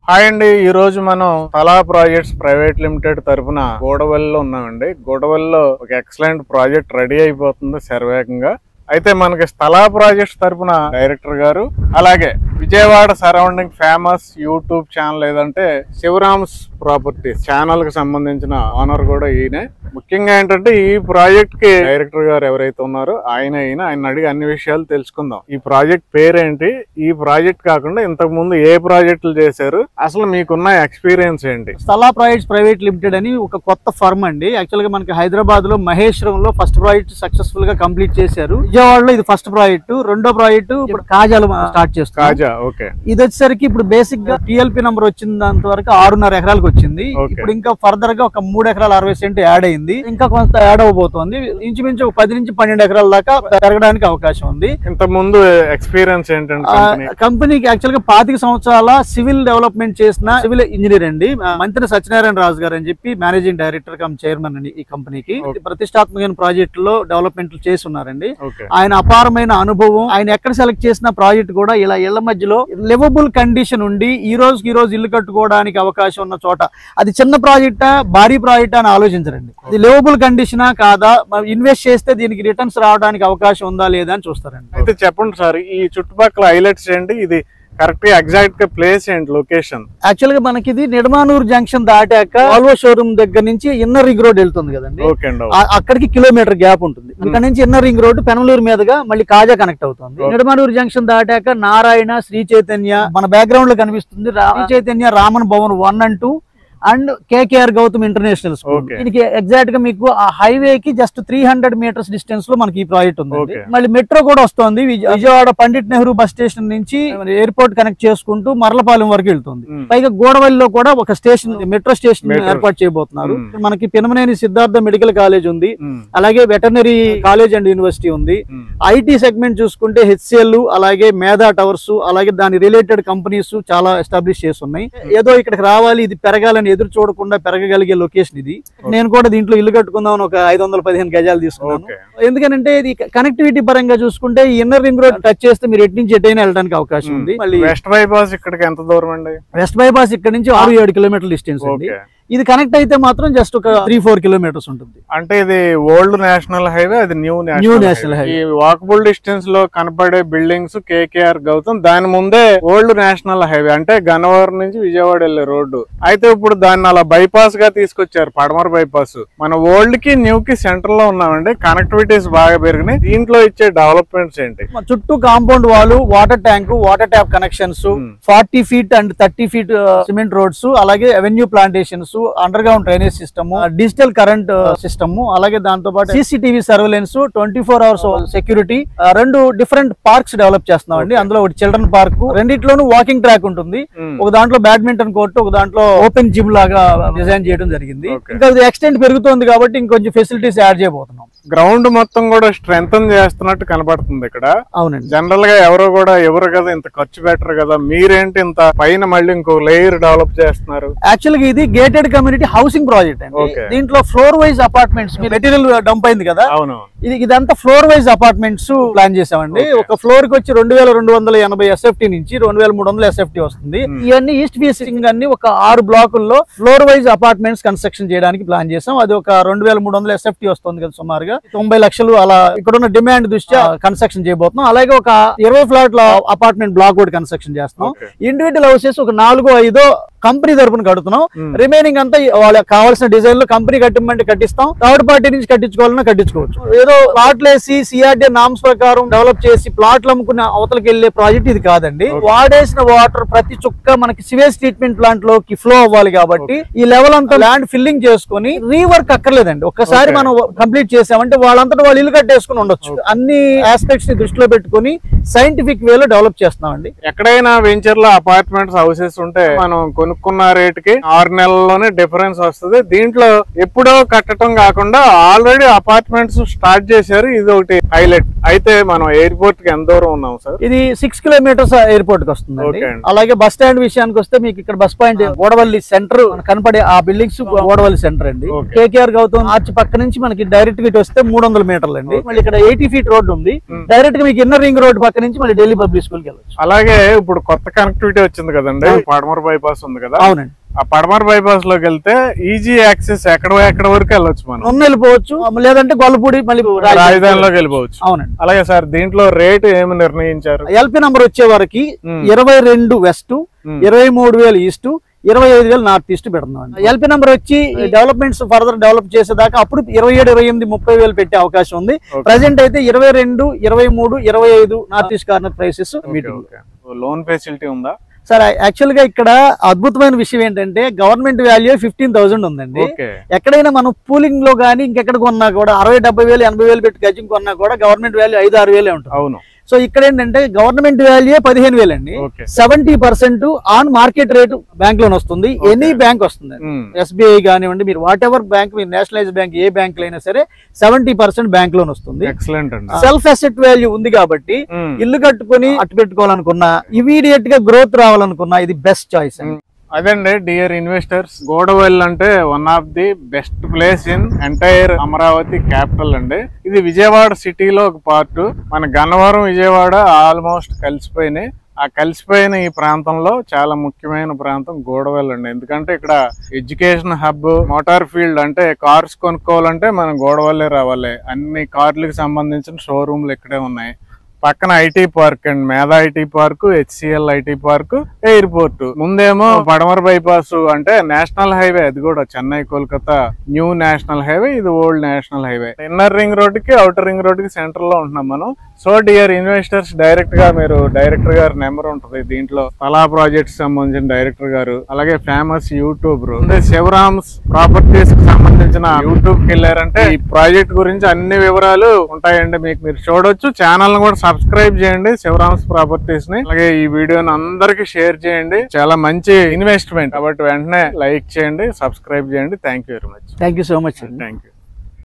Hi అండి, ఈ రోజు మనం తలా ప్రాజెక్ట్స్ ప్రైవేట్ లిమిటెడ్ తరఫున గోడవల్లిలో ఉన్నామండి. గోడవల్లిలో ఒక ఎక్సలెంట్ ప్రాజెక్ట్ రెడీ అయిపోతుంది శరవేగంగా. అయితే మనకి స్థలా ప్రాజెక్ట్స్ తరఫున డైరెక్టర్ గారు, అలాగే Vijayawada surrounding famous YouTube channel ఏదంటే శివరామ్స్ ప్రాపర్టీస్ ఛానల్ కి సంబంధించిన ఓనర్ కూడా ఈయనే. ముఖ్యంగా ఏంటంటే ఈ ప్రాజెక్ట్ కి డైరెక్టర్ గారు ఎవరైతే ఉన్నారో ఆయన అడిగి అన్ని విషయాలు తెలుసుకుందాం. ఈ ప్రాజెక్ట్ పేరేంటి, ఈ ప్రాజెక్ట్ కాకుండా ఇంతకు ముందు ఏ ప్రాజెక్టులు చేశారు, అసలు మీకున్న ఎక్స్పీరియన్స్ ఏంటి? స్థలా ప్రాజెక్ట్స్ ప్రైవేట్ లిమిటెడ్ అని ఒక కొత్త ఫర్మ్ అండి. యాక్చువల్ గా మనకి హైదరాబాద్ లో మహేశ్వరంలో ఫస్ట్ ప్రాజెక్ట్ సక్సెస్ఫుల్ గా కంప్లీట్ చేశారు. విజయవాడలో ఇది ఫస్ట్ ప్రాజెక్ట్. రెండో ప్రాజెక్ట్ ఇప్పుడు కాజాలో స్టార్ట్ చేస్తాం. ఇది వచ్చేసరికి ఇప్పుడు బేసిక్ గా టిఎల్పి నంబర్ వచ్చినంత వరకు 6.5 ఎకరాలకు వచ్చింది. ఇప్పుడు ఇంకా ఫర్దర్ గా ఒక 3 ఎకరాల 60 సెంట్ యాడ్ అయింది. ఇంకా కొంత యాడ్ అవబోతోంది. ఇంచుమించు 10 నుంచి 12 ఎకరాల దాకా పెరగడానికి అవకాశం ఉంది. ఇంత ముందు ఎక్స్పీరియన్స్ ఏంటంటే కంపెనీకి యాక్చువల్ గా 25 సంవత్సరాల సివిల్ డెవలప్మెంట్ చేసిన సివిల్ ఇంజనీర్ అండి. మంత్రి సత్యనారాయణ రాజు గారు అని చెప్పి మేనేజింగ్ డైరెక్టర్ కమ్ చైర్మన్ అండి ఈ కంపెనీకి. ప్రతిష్టాత్మకమైన ప్రాజెక్టులో డెవలప్మెంట్ చేసి ఉన్నారండి. ఆయన అపారమైన అనుభవం. ఆయన ఎక్కడ సెలెక్ట్ చేసిన ప్రాజెక్ట్ కూడా ఇలా ఇళ్ల మధ్యలో లివబుల్ కండిషన్ ఉండి ఈ రోజు ఇల్లు కట్టుకోవడానికి అవకాశం ఉన్న చోట అది చిన్న ప్రాజెక్టా భారీ ప్రాజెక్టా అని ఆలోచించరండి. అది లివబుల్ కండిషనా కాదా, ఇన్వెస్ట్ చేస్తే దీనికి రిటర్న్స్ రావడానికి అవకాశం ఉందా లేదా అని చూస్తారండి. అయితే చెప్పండి సార్, ఈ చుట్టుపక్కల హైలైట్స్ ఏంటి, ఇది కరెక్ట్ ఎగ్జాక్ట్ గా ప్లేస్ ఏంటి, లొకేషన్? యాక్చువల్ గా మనకి ఇది నిడమానూరు జంక్షన్ దాటాక వాల్వో షోరూమ్ దగ్గర నుంచి ఇన్నర్ రింగ్ రోడ్ వెళ్తుంది కదండి. అక్కడికి కిలోమీటర్ గ్యాప్ ఉంటుంది. అక్కడ నుంచి ఇన్నర్ రింగ్ రోడ్ పెనమలూరు మీదుగా మళ్ళీ కాజా కనెక్ట్ అవుతుంది. నిడమానూరు జంక్షన్ దాటాక నారాయణ, శ్రీ చైతన్య మన బ్యాక్గ్రౌండ్ లో కనిపిస్తుంది. Sri Chaitanya Raman Bhavan 1 and 2 and KKR Gautam international school. దీనికి ఎగ్జాక్ట్ గా మీకు ఆ హైవే కి జస్ట్ 300 మీటర్స్ డిస్టెన్స్ లో మనకి ఈ ప్రాజెక్ట్ ఉంది. మళ్ళీ మెట్రో కూడా వస్తుంది. విజయవాడ పండిట్ నెహ్రూ బస్ స్టేషన్ నుంచి ఎయిర్పోర్ట్ కనెక్ట్ చేసుకుంటూ మర్లపాలెం వరకు వెళ్తుంది. పైగా గోడవల్లిలో కూడా ఒక స్టేషన్ మెట్రో స్టేషన్ ఏర్పాటు చేయబోతున్నారు. మనకి పినమనేని సిద్ధార్థ మెడికల్ కాలేజ్ ఉంది, అలాగే వెటర్నరీ కాలేజ్ అండ్ యూనివర్సిటీ ఉంది. ఐటీ సెగ్మెంట్ చూసుకుంటే హెచ్సిఎల్, అలాగే మేధా టవర్స్, అలాగే దాని రిలేటెడ్ కంపెనీస్ చాలా ఎస్టాబ్లిష్ చేసి ఉన్నాయి. ఏదో ఇక్కడికి రావాలి, ఇది పెరగాలని ఎదురు చూడకుండా పెరగగలిగే లొకేషన్ ఇది. నేను కూడా దీంట్లో ఇల్లు కట్టుకుందాం ఒక 515 గజాలు తీసుకున్నాను. ఎందుకంటే ఇది కనెక్టివిటీ పరంగా చూసుకుంటే ఇన్నర్ రింగ్ రోడ్ టచ్ చేస్తే మీరు ఎటు నుంచి ఎటైనా వెళ్ళడానికి అవకాశం ఉంది. మళ్ళీ వెస్ట్ బైపాస్ ఇక్కడికి ఎంత దూరం అండి? వెస్ట్ బైపాస్ ఇక్కడ నుంచి 6-7 కిలోమీటర్ల డిస్టెన్స్ ఉంది. ఇది కనెక్ట్ అయితే మాత్రం జస్ట్ ఒక 3-4 కిలోమీటర్స్ ఉంటుంది. అంటే ఇది ఓల్డ్ నేషనల్ హైవే, అది న్యూ నేషనల్ హైవే. ఈ వాకబుల్ డిస్టెన్స్ లో కనపడే బిల్డింగ్స్ కేకేఆర్ గౌతమ్, దాని ముందే ఓల్డ్ నేషనల్ హైవే అంటే గన్నవరం నుంచి విజయవాడ వెళ్లే రోడ్డు. అయితే ఇప్పుడు దాన్ని అలా బైపాస్ గా తీసుకొచ్చారు, పడమర బైపాస్. మన ఓల్డ్ కి న్యూ కి సెంటర్ లో ఉన్నామండి. కనెక్టివిటీస్ బాగా పెరిగినాయి. దీంట్లో ఇచ్చే డెవలప్మెంట్స్ ఏంటి? చుట్టూ compound wall, water tank, water tap connections, 40 feet and 30 feet cement roads, అలాగే avenue plantations, underground drainage system, digital current system, అలాగే దాంతో పాటు CCTV surveillance, 24 hours security. 2 different parks develop చేస్తున్నాం అండి. అందులో ఒకటి చిల్డ్రన్ పార్క్, రెండిట్లోనూ వాకింగ్ ట్రాక్ ఉంటుంది. ఒక దాంట్లో బ్యాడ్మింటన్ కోర్టు, ఒక దాంట్లో ఓపెన్ జిమ్ లాగా డిజైన్ చేయడం జరిగింది. ఇంకా అది ఎక్స్టెండ్ పెరుగుతుంది కాబట్టి ఇంకొంచెం ఫెసిలిటీస్ యాడ్ చేయబోతున్నాం. గ్రౌండ్ మొత్తం కూడా స్ట్రెంగ్ చేస్తున్నట్టు కనబడుతుంది ఇక్కడ. అవునండి. జనరల్ గా ఎవరు కదా ఇంత ఖర్చు పెట్టరు కదా, మీరేంటి ఇంత పైన మళ్ళీ ఇంకో లేయర్ డెవలప్ చేస్తున్నారు? యాక్చువల్ గా ఇది గేటెడ్ కమ్యూనిటీ హౌసింగ్ ప్రాజెక్ట్ అండి. దీంట్లో floor wise apartments, material dump అయింది కదా, ఇదంతా ఫ్లోర్ వైజ్ అపార్ట్మెంట్స్ ప్లాన్ చేసామండి. ఒక ఫ్లోర్ కి వచ్చి 2280 SFT నుంచి 2300 SFT వస్తుంది. ఇవన్నీ ఈస్ట్ ఫేసింగ్ అన్ని ఒక 6 బ్లాకుల్లో ఫ్లోర్ వైజ్ అపార్ట్మెంట్స్ కన్స్ట్రక్షన్ చేయడానికి ప్లాన్ చేసాం. అది ఒక 2300 SFT వస్తుంది కదా, సుమారుగా 90 లక్షలు. అలా ఇక్కడ ఉన్న డిమాండ్ దృష్ట్యా కన్స్ట్రక్షన్ చేయబోతున్నాం. అలాగే ఒక 20 ఫ్లాట్ల అపార్ట్మెంట్ బ్లాక్ కూడా కన్స్ట్రక్షన్ చేస్తున్నాం. ఇండివిజువల్ హౌసెస్ ఒక 4-5 కంపెనీ తరపున కడుతున్నాం. రిమైనింగ్ అంతా వాళ్ళకి కావాల్సిన డిజైన్ లో కంపెనీ కట్టిమంటే కట్టిస్తాం. థర్డ్ పార్టీ నుంచి కట్టించుకోవాలన్నా కట్టించుకోవచ్చు. ఏదో ప్లాట్లు వేసి CRDA నామ్స్ ప్రకారం డెవలప్ చేసి ప్లాట్లు అమ్ముకునే అవతలకి వెళ్లే ప్రాజెక్ట్ ఇది కాదండి. వాడేసిన వాటర్ ప్రతి చుక్క మనకి సివేజ్ ట్రీట్మెంట్ ప్లాంట్ లోకి ఫ్లో అవ్వాలి కాబట్టి ఈ లెవెల్ అంతా ల్యాండ్ ఫిల్లింగ్ చేసుకుని రీవర్క్ అక్కర్లేదండి. ఒక్కసారి మనం కంప్లీట్ చేసామంటే వాళ్ళంతటా వాళ్ళు ఇల్లు కట్టేసుకుని ఉండొచ్చు. అన్ని ఆస్పెక్ట్స్ ని దృష్టిలో పెట్టుకుని సైంటిఫిక్ వేలో డెవలప్ చేస్తున్నామండి. ఎక్కడైనా వెంచర్ లో అపార్ట్మెంట్స్ హౌసెస్ ఉంటే మనం కొనుక్కున్న రేట్ కి 6 నెలల్లోనే డిఫరెన్స్ వస్తుంది. దీంట్లో ఎప్పుడో కట్టడం కాకుండా ఆల్రెడీ అపార్ట్మెంట్స్ స్టార్ట్ చేశారు. ఇది ఒకటి హైలైట్. అయితే మనం ఎయిర్పోర్ట్ కి ఎంత దూరం ఉన్నాం సార్? ఇది 6 kilometers ఎయిర్పోర్ట్ కి వస్తుంది. అలాగే బస్ స్టాండ్ విషయానికి వస్తే మీకు ఇక్కడ బస్ పాయింట్ గోడవల్లి సెంటర్ కనపడే ఆ బిల్డింగ్స్ గోడవల్లి సెంటర్ అండి. కేకేఆర్ గౌతమ్ ఆర్చ్ పక్క నుంచి మనకి డైరెక్ట్ గా వస్తే 300 మీటర్లు అండి. మళ్ళీ ఇక్కడ 80 feet రోడ్ ఉంది. డైరెక్ట్ గా మీకు ఇన్నర్ రింగ్ రోడ్ పక్క నుంచి మళ్ళీ ఢిల్లీ పబ్లిక్ స్కూల్ కి వెళ్ళచ్చు. అలాగే ఇప్పుడు కొత్త కనెక్టివిటీ వచ్చింది కదండి, పడమర బైపాస్ ఉంది. ఉంది కదా, అవునండి. ఆ పడమర బైపాస్ లోకి వెళ్తే ఈజీ యాక్సెస్ ఎక్కడ వరకు వెళ్ళొచ్చు మనం, ఉన్న వెళ్ళిపోవచ్చు, లేదంటే గొల్లపూడి మళ్ళీ రాజధానిలోకి వెళ్ళిపోవచ్చు. అవునండి. అలాగే సార్ దీంట్లో రేటు ఏమి నిర్ణయించారు? ఎల్పీ నంబర్ వచ్చే వరకు 22 వెస్ట్, 23,000 ఈస్ట్, 25,000 నార్త్ ఈస్ట్ పెడుతున్నాం. ఎల్పీ నెంబర్ వచ్చి డెవలప్మెంట్స్ ఫర్దర్ డెవలప్ చేసేదాకా అప్పుడు 27, 28, 30,000 పెట్టే అవకాశం ఉంది. ప్రెసెంట్ అయితే 22, 23, 25 north east corner prices meeting. Loan facility ఉందా సార్? యాక్చువల్ గా ఇక్కడ అద్భుతమైన విషయం ఏంటంటే గవర్నమెంట్ వాల్యూ 15,000 ఉందండి. ఎక్కడైనా మనం పూలింగ్ లో గానీ ఇంకెక్కడ కొన్నా కూడా 60,000, 70,000, 80,000 పెట్టి గజం కొన్నా కూడా గవర్నమెంట్ వాల్యూ 5-6,000 ఉంటుంది. అవును. సో ఇక్కడ ఏంటంటే గవర్నమెంట్ వాల్యూ 15,000 అండి. 70% on market rate bank loan వస్తుంది. ఎనీ బ్యాంక్ వస్తుంది, ఎస్బీఐ కానివ్వండి, మీరు వాట్ ఎవర్ బ్యాంక్, మీరు నేషనలైజ్ బ్యాంక్ ఏ బ్యాంక్ అయినా సరే 70% బ్యాంక్ లోన్ వస్తుంది. సెల్ఫ్ అసెట్ వాల్యూ ఉంది కాబట్టి ఇల్లు కట్టుకుని అట్టు పెట్టుకోవాలనుకున్నా, ఇమీడియట్ గా గ్రోత్ రావాలనుకున్నా ఇది బెస్ట్ చాయిస్ అండి. అదండి డియర్ ఇన్వెస్టర్స్, గోడవెల్ అంటే one of the best place in entire Amaravati capital అండి. ఇది విజయవాడ సిటీలో ఒక పార్ట్. మన గన్నవరం, విజయవాడ ఆల్మోస్ట్ కలిసిపోయినాయి. ఆ కలిసిపోయిన ఈ ప్రాంతంలో చాలా ముఖ్యమైన ప్రాంతం గోడవెల్ అండి. ఎందుకంటే ఇక్కడ ఎడ్యుకేషన్ హబ్, మోటార్ ఫీల్డ్, అంటే కార్స్ కొనుక్కోవాలంటే మనం గోడవెల్లే రావాలి. అన్ని కార్లకు సంబంధించిన షోరూమ్లు ఇక్కడే ఉన్నాయి. పక్కన IT park and Medha IT park, HCL IT park, airport. ముందేమో పడమర బైపాస్ అంటే నేషనల్ హైవే, అది కూడా Chennai Kolkata new national highway, ఇది old national highway. Inner ring road కి అవుటర్ రింగ్ రోడ్ కి సెంటర్ లో ఉంటున్నాం మనం. సో డియర్ ఇన్వెస్టర్స్, డైరెక్ట్ గా మీరు డైరెక్టర్ గారి నెంబర్ ఉంటుంది దీంట్లో, తలా ప్రాజెక్ట్స్ సంబంధించిన డైరెక్టర్ గారు, అలాగే ఫేమస్ యూట్యూబర్ శివరామ్స్ ప్రాపర్టీస్ కి సంబంధించిన యూట్యూబ్ కి వెళ్ళారంటే ఈ ప్రాజెక్ట్ గురించి అన్ని వివరాలు ఉంటాయండి. మీరు చూడొచ్చు. ఛానల్ కూడా సబ్స్క్రైబ్ చేయండి శివరామ్స్ ప్రాపర్టీస్ ని. అలాగే ఈ వీడియోని అందరికి షేర్ చేయండి. చాలా మంచి ఇన్వెస్ట్మెంట్ కాబట్టి వెంటనే లైక్ చేయండి, సబ్స్క్రైబ్ చేయండి. Thank you very much. Thank you so much. Thank you.